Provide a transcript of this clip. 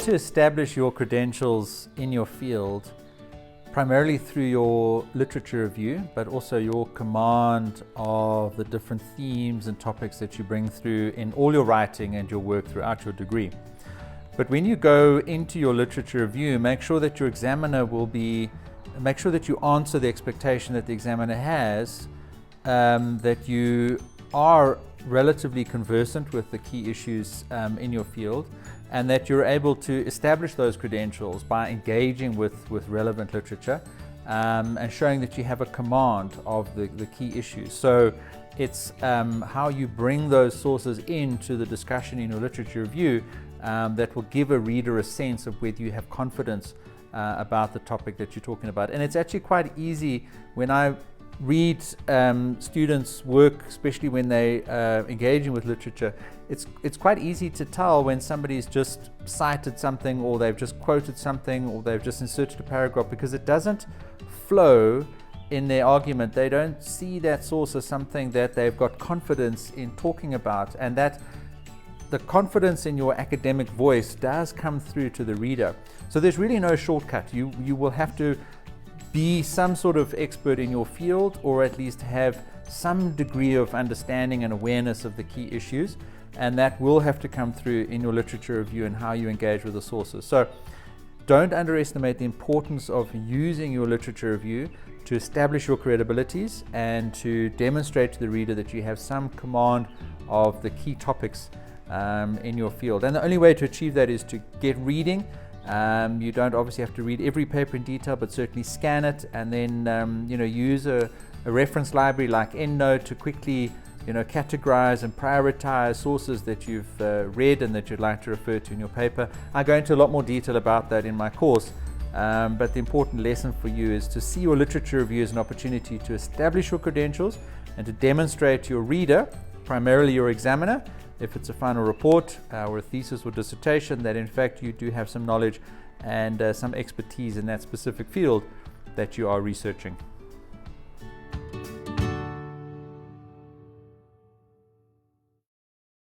to establish your credentials in your field primarily through your literature review, but also your command of the different themes and topics that you bring through in all your writing and your work throughout your degree. But when you go into your literature review, make sure that your examiner make sure that you answer the expectation that the examiner has, that you are relatively conversant with the key issues in your field, and that you're able to establish those credentials by engaging with relevant literature and showing that you have a command of the key issues. So it's how you bring those sources into the discussion in your literature review that will give a reader a sense of whether you have confidence about the topic that you're talking about. And it's actually quite easy when I read students' work, especially when they engaging with literature. It's quite easy to tell when somebody's just cited something, or they've just quoted something, or they've just inserted a paragraph, because it doesn't flow in their argument. They don't see that source as something that they've got confidence in talking about, and that the confidence in your academic voice does come through to the reader. So there's really no shortcut. You will have to be some sort of expert in your field, or at least have some degree of understanding and awareness of the key issues, and that will have to come through in your literature review and how you engage with the sources. So don't underestimate the importance of using your literature review to establish your credibilities and to demonstrate to the reader that you have some command of the key topics in your field. And the only way to achieve that is to get reading. You don't obviously have to read every paper in detail, but certainly scan it, and then use a reference library like EndNote to quickly categorize and prioritize sources that you've read and that you'd like to refer to in your paper. I go into a lot more detail about that in my course, but the important lesson for you is to see your literature review as an opportunity to establish your credentials and to demonstrate to your reader, primarily your examiner, if it's a final report or a thesis or dissertation, that in fact you do have some knowledge and some expertise in that specific field that you are researching.